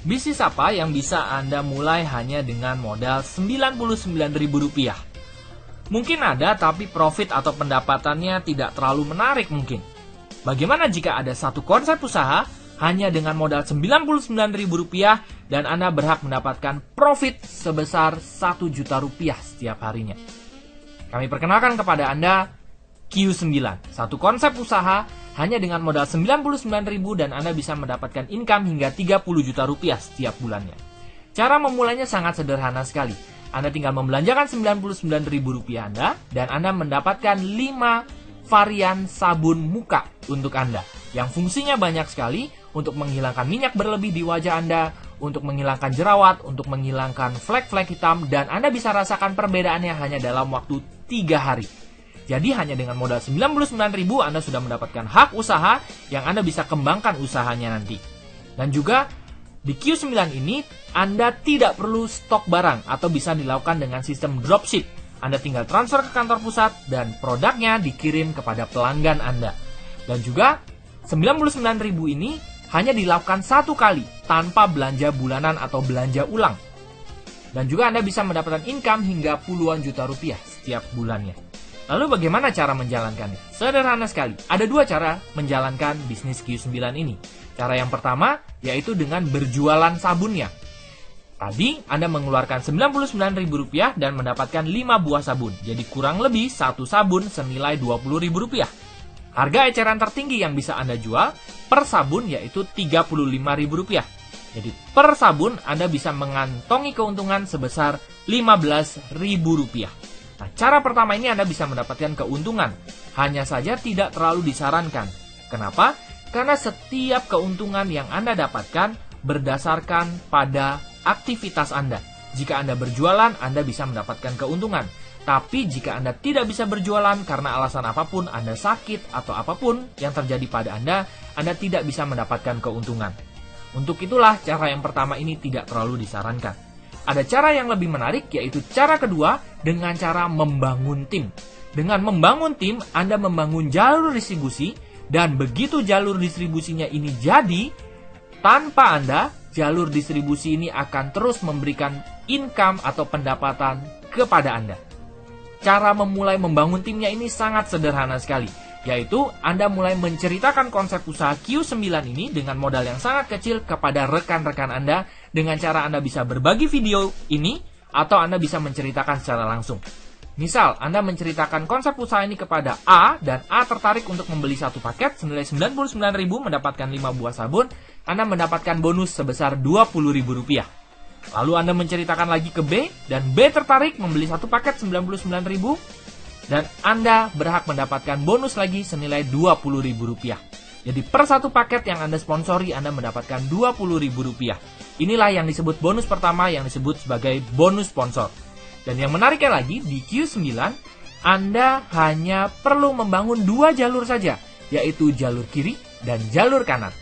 Bisnis apa yang bisa Anda mulai hanya dengan modal Rp99.000? Mungkin ada, tapi profit atau pendapatannya tidak terlalu menarik mungkin. Bagaimana jika ada satu konsep usaha hanya dengan modal Rp99.000 dan Anda berhak mendapatkan profit sebesar Rp1.000.000 setiap harinya? Kami perkenalkan kepada Anda Q9, satu konsep usaha hanya dengan modal Rp99.000 dan Anda bisa mendapatkan income hingga Rp30 juta setiap bulannya. Cara memulainya sangat sederhana sekali. Anda tinggal membelanjakan Rp99.000 Anda dan Anda mendapatkan 5 varian sabun muka untuk Anda yang fungsinya banyak sekali untuk menghilangkan minyak berlebih di wajah Anda, untuk menghilangkan jerawat, untuk menghilangkan flek-flek hitam, dan Anda bisa rasakan perbedaannya hanya dalam waktu 3 hari. Jadi hanya dengan modal Rp99.000 Anda sudah mendapatkan hak usaha yang Anda bisa kembangkan usahanya nanti. Dan juga di Q9 ini Anda tidak perlu stok barang atau bisa dilakukan dengan sistem dropship. Anda tinggal transfer ke kantor pusat dan produknya dikirim kepada pelanggan Anda. Dan juga Rp99.000 ini hanya dilakukan satu kali tanpa belanja bulanan atau belanja ulang. Dan juga Anda bisa mendapatkan income hingga puluhan juta rupiah setiap bulannya. Lalu bagaimana cara menjalankannya? Sederhana sekali. Ada 2 cara menjalankan bisnis Q9 ini. Cara yang pertama yaitu dengan berjualan sabunnya. Tadi Anda mengeluarkan Rp99.000 dan mendapatkan 5 buah sabun. Jadi kurang lebih satu sabun senilai Rp20.000. Harga eceran tertinggi yang bisa Anda jual per sabun yaitu Rp35.000. Jadi per sabun Anda bisa mengantongi keuntungan sebesar Rp15.000. Nah, cara pertama ini Anda bisa mendapatkan keuntungan. Hanya saja tidak terlalu disarankan. Kenapa? Karena setiap keuntungan yang Anda dapatkan berdasarkan pada aktivitas Anda. Jika Anda berjualan, Anda bisa mendapatkan keuntungan. Tapi jika Anda tidak bisa berjualan karena alasan apapun, Anda sakit atau apapun yang terjadi pada Anda tidak bisa mendapatkan keuntungan. Untuk itulah cara yang pertama ini tidak terlalu disarankan. Ada cara yang lebih menarik, yaitu cara kedua dengan cara membangun tim. Dengan membangun tim, Anda membangun jalur distribusi, dan begitu jalur distribusinya ini jadi, tanpa Anda, jalur distribusi ini akan terus memberikan income atau pendapatan kepada Anda. Cara memulai membangun timnya ini sangat sederhana sekali, yaitu Anda mulai menceritakan konsep usaha Q9 ini dengan modal yang sangat kecil kepada rekan-rekan Anda, dengan cara Anda bisa berbagi video ini, atau Anda bisa menceritakan secara langsung. Misal, Anda menceritakan konsep usaha ini kepada A, dan A tertarik untuk membeli satu paket senilai Rp99.000 mendapatkan 5 buah sabun, Anda mendapatkan bonus sebesar Rp20.000. Lalu Anda menceritakan lagi ke B, dan B tertarik membeli satu paket Rp99.000, dan Anda berhak mendapatkan bonus lagi senilai Rp20.000. Jadi per satu paket yang Anda sponsori, Anda mendapatkan Rp20.000. Inilah yang disebut bonus pertama, yang disebut sebagai bonus sponsor. Dan yang menariknya lagi, di Q9, Anda hanya perlu membangun 2 jalur saja, yaitu jalur kiri dan jalur kanan.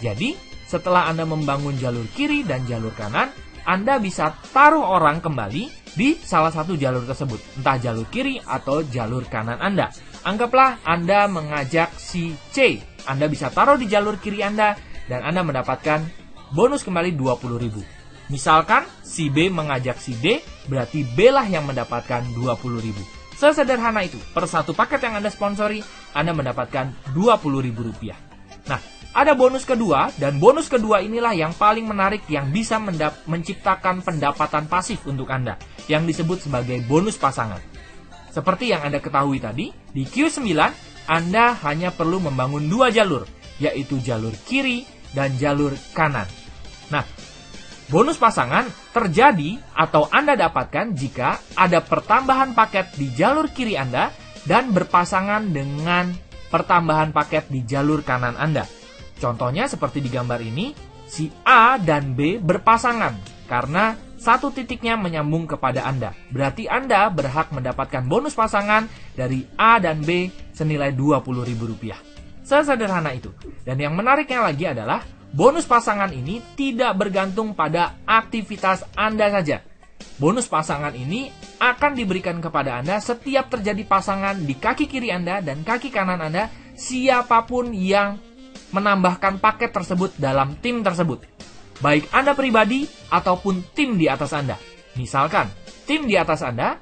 Jadi, setelah Anda membangun jalur kiri dan jalur kanan, Anda bisa taruh orang kembali di salah satu jalur tersebut, entah jalur kiri atau jalur kanan Anda. Anggaplah Anda mengajak si C, Anda bisa taruh di jalur kiri Anda, dan Anda mendapatkan bonus kembali Rp20.000. Misalkan si B mengajak si D, berarti B lah yang mendapatkan Rp20.000. Sesederhana itu, per satu paket yang Anda sponsori, Anda mendapatkan Rp20.000. Nah, ada bonus kedua, dan bonus kedua inilah yang paling menarik yang bisa menciptakan pendapatan pasif untuk Anda, yang disebut sebagai bonus pasangan. Seperti yang Anda ketahui tadi, di Q9, Anda hanya perlu membangun 2 jalur, yaitu jalur kiri dan jalur kanan. Nah, bonus pasangan terjadi atau Anda dapatkan jika ada pertambahan paket di jalur kiri Anda dan berpasangan dengan pertambahan paket di jalur kanan Anda. Contohnya seperti di gambar ini, si A dan B berpasangan karena satu titiknya menyambung kepada Anda. Berarti Anda berhak mendapatkan bonus pasangan dari A dan B senilai Rp20.000. Sesederhana itu. Dan yang menariknya lagi adalah bonus pasangan ini tidak bergantung pada aktivitas Anda saja. Bonus pasangan ini akan diberikan kepada Anda setiap terjadi pasangan di kaki kiri Anda dan kaki kanan Anda, siapapun yang menambahkan paket tersebut dalam tim tersebut. baik Anda pribadi ataupun tim di atas Anda. Misalkan, tim di atas Anda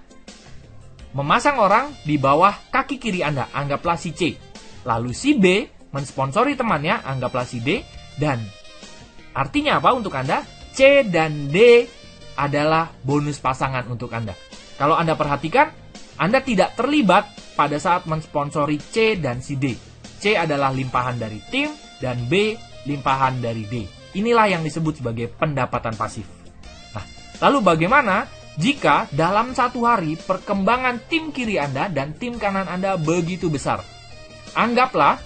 memasang orang di bawah kaki kiri Anda, anggaplah si C. Lalu si B mensponsori temannya, anggaplah si D. Dan artinya apa untuk Anda? C dan D adalah bonus pasangan untuk Anda. Kalau Anda perhatikan, Anda tidak terlibat pada saat mensponsori C dan si D. C adalah limpahan dari tim dan B limpahan dari D. Inilah yang disebut sebagai pendapatan pasif. Nah, lalu bagaimana jika dalam satu hari perkembangan tim kiri Anda dan tim kanan Anda begitu besar? Anggaplah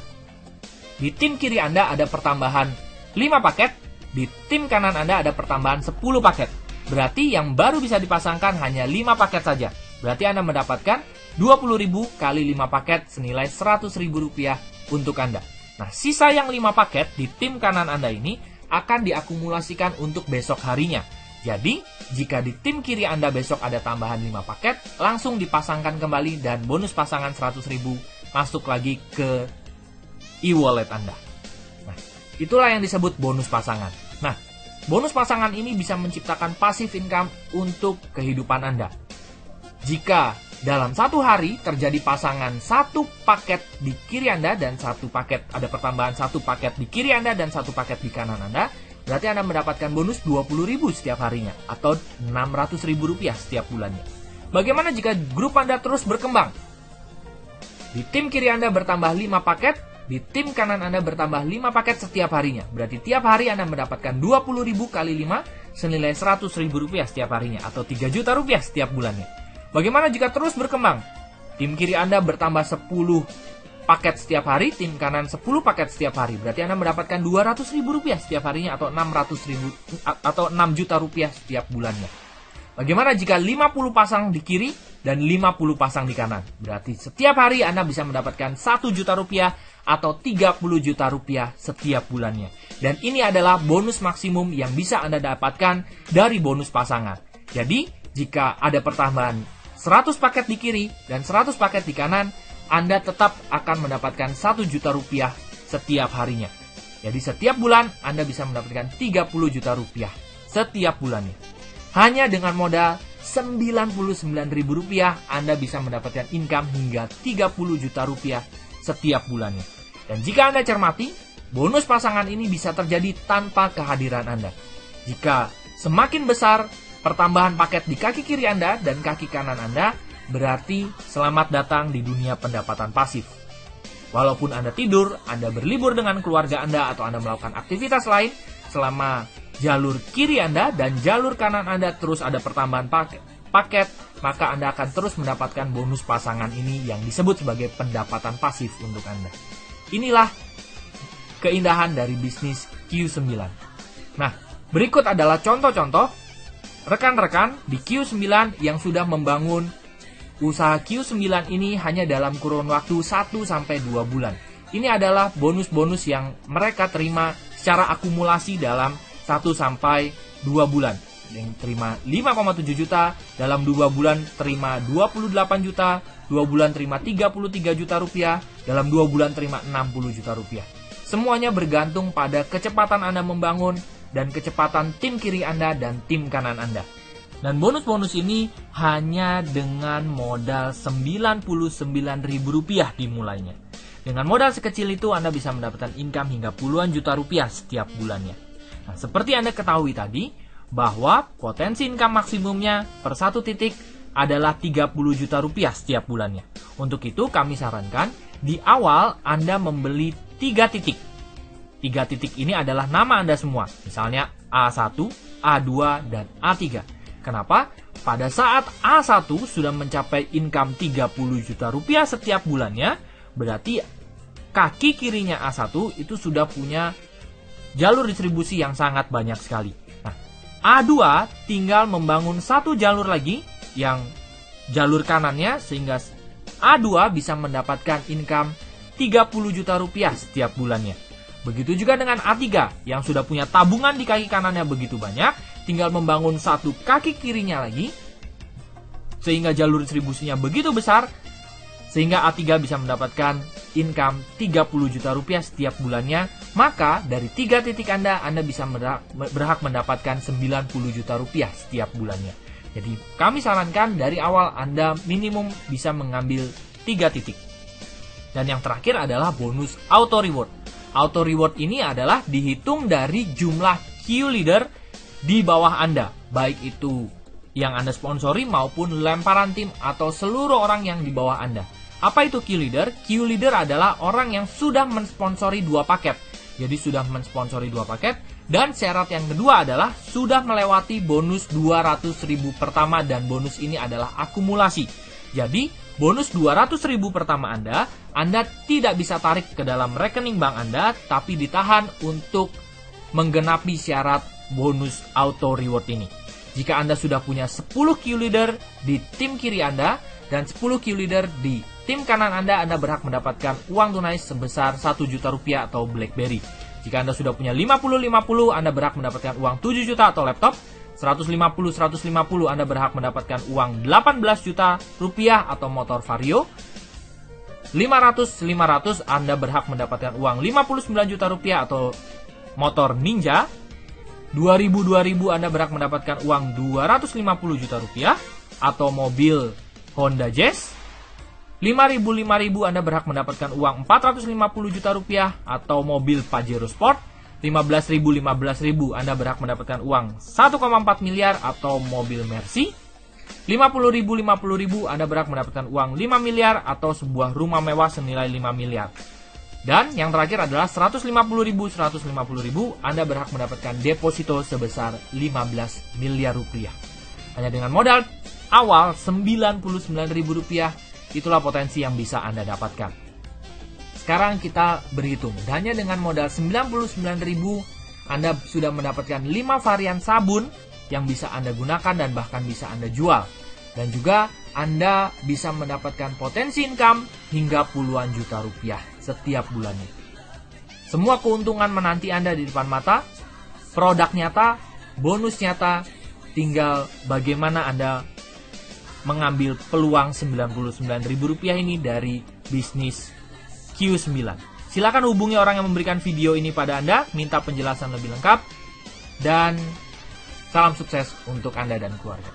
di tim kiri Anda ada pertambahan 5 paket, di tim kanan Anda ada pertambahan 10 paket. Berarti yang baru bisa dipasangkan hanya 5 paket saja. Berarti Anda mendapatkan 20.000 kali 5 paket senilai Rp100.000 untuk Anda. Nah, sisa yang 5 paket di tim kanan Anda ini akan diakumulasikan untuk besok harinya. Jadi, jika di tim kiri Anda besok ada tambahan 5 paket, langsung dipasangkan kembali dan bonus pasangan 100.000 masuk lagi ke e-wallet Anda. Nah, itulah yang disebut bonus pasangan. Nah, bonus pasangan ini bisa menciptakan passive income untuk kehidupan Anda. Jika dalam satu hari terjadi pasangan satu paket di kiri Anda dan satu paket, ada pertambahan satu paket di kiri Anda dan satu paket di kanan Anda, berarti Anda mendapatkan bonus 20.000 setiap harinya atau Rp600.000 setiap bulannya. Bagaimana jika grup Anda terus berkembang? Di tim kiri Anda bertambah 5 paket, di tim kanan Anda bertambah 5 paket setiap harinya. Berarti tiap hari Anda mendapatkan 20.000 kali 5 senilai Rp100.000 setiap harinya atau Rp3.000.000 setiap bulannya. Bagaimana jika terus berkembang? Tim kiri Anda bertambah 10 paket setiap hari, tim kanan 10 paket setiap hari. Berarti Anda mendapatkan Rp200.000 setiap harinya atau Rp6 juta setiap bulannya. Bagaimana jika 50 pasang di kiri dan 50 pasang di kanan? Berarti setiap hari Anda bisa mendapatkan Rp1 juta atau Rp30 juta setiap bulannya. Dan ini adalah bonus maksimum yang bisa Anda dapatkan dari bonus pasangan. Jadi, jika ada pertambahan 100 paket di kiri dan 100 paket di kanan, Anda tetap akan mendapatkan Rp1 juta setiap harinya. Jadi setiap bulan Anda bisa mendapatkan Rp30 juta setiap bulannya. Hanya dengan modal Rp99.000 Anda bisa mendapatkan income hingga Rp30 juta setiap bulannya. Dan jika Anda cermati, bonus pasangan ini bisa terjadi tanpa kehadiran Anda. Jika semakin besar pertambahan paket di kaki kiri Anda dan kaki kanan Anda, berarti selamat datang di dunia pendapatan pasif. Walaupun Anda tidur, Anda berlibur dengan keluarga Anda, atau Anda melakukan aktivitas lain, selama jalur kiri Anda dan jalur kanan Anda terus ada pertambahan paket, maka Anda akan terus mendapatkan bonus pasangan ini yang disebut sebagai pendapatan pasif untuk Anda. Inilah keindahan dari bisnis Q9. Nah, berikut adalah contoh-contoh rekan-rekan di Q9 yang sudah membangun usaha Q9 ini hanya dalam kurun waktu 1-2 bulan. Ini adalah bonus-bonus yang mereka terima secara akumulasi dalam 1-2 bulan. Yang terima 5,7 juta, dalam 2 bulan terima 28 juta, 2 bulan terima 33 juta rupiah, dalam 2 bulan terima 60 juta rupiah. Semuanya bergantung pada kecepatan Anda membangun dan kecepatan tim kiri Anda dan tim kanan Anda. Dan bonus-bonus ini hanya dengan modal Rp99.000 dimulainya. Dengan modal sekecil itu Anda bisa mendapatkan income hingga puluhan juta rupiah setiap bulannya. Nah, seperti Anda ketahui tadi, bahwa potensi income maksimumnya per satu titik adalah Rp30 juta setiap bulannya. Untuk itu kami sarankan di awal Anda membeli 3 titik. 3 titik ini adalah nama Anda semua, misalnya A1, A2, dan A3. Kenapa? Pada saat A1 sudah mencapai income Rp30 juta setiap bulannya, berarti kaki kirinya A1 itu sudah punya jalur distribusi yang sangat banyak sekali. Nah, A2 tinggal membangun satu jalur lagi, yang jalur kanannya, sehingga A2 bisa mendapatkan income Rp30 juta setiap bulannya. Begitu juga dengan A3 yang sudah punya tabungan di kaki kanannya begitu banyak, tinggal membangun satu kaki kirinya lagi, sehingga jalur distribusinya begitu besar, sehingga A3 bisa mendapatkan income 30 juta rupiah setiap bulannya, maka dari 3 titik Anda bisa berhak mendapatkan 90 juta rupiah setiap bulannya. Jadi kami sarankan dari awal Anda minimum bisa mengambil 3 titik. Dan yang terakhir adalah bonus auto reward. Auto reward ini adalah dihitung dari jumlah Q leader di bawah Anda, baik itu yang Anda sponsori maupun lemparan tim atau seluruh orang yang di bawah Anda. Apa itu Q leader? Q leader adalah orang yang sudah mensponsori 2 paket. Jadi sudah mensponsori 2 paket. Dan syarat yang kedua adalah sudah melewati bonus 200.000 pertama, dan bonus ini adalah akumulasi. Jadi bonus 200.000 pertama Anda tidak bisa tarik ke dalam rekening bank Anda, tapi ditahan untuk menggenapi syarat bonus auto reward ini. Jika Anda sudah punya 10 Q leader di tim kiri Anda dan 10 Q leader di tim kanan Anda berhak mendapatkan uang tunai sebesar 1 juta rupiah atau BlackBerry. Jika Anda sudah punya 50-50, Anda berhak mendapatkan uang 7 juta atau laptop. 150-150, Anda berhak mendapatkan uang 18 juta rupiah atau motor Vario. 500-500, Anda berhak mendapatkan uang 59 juta rupiah atau motor Ninja. 2000-2000, Anda berhak mendapatkan uang 250 juta rupiah atau mobil Honda Jazz. 5.000 Anda berhak mendapatkan uang 450 juta rupiah atau mobil Pajero Sport. 15.000 Anda berhak mendapatkan uang 1,4 miliar atau mobil Mercy. 50.000 Anda berhak mendapatkan uang 5 miliar atau sebuah rumah mewah senilai 5 miliar. Dan yang terakhir adalah 150.000 Anda berhak mendapatkan deposito sebesar 15 miliar rupiah. Hanya dengan modal awal 99.000 rupiah, itulah potensi yang bisa Anda dapatkan. Sekarang kita berhitung. Hanya dengan modal 99.000, Anda sudah mendapatkan 5 varian sabun yang bisa Anda gunakan dan bahkan bisa Anda jual. Dan juga Anda bisa mendapatkan potensi income hingga puluhan juta rupiah setiap bulannya. Semua keuntungan menanti Anda di depan mata, produk nyata, bonus nyata, tinggal bagaimana Anda mengambil peluang 99.000 rupiah ini dari bisnis Q9. Silakan hubungi orang yang memberikan video ini pada Anda, minta penjelasan lebih lengkap, dan salam sukses untuk Anda dan keluarga.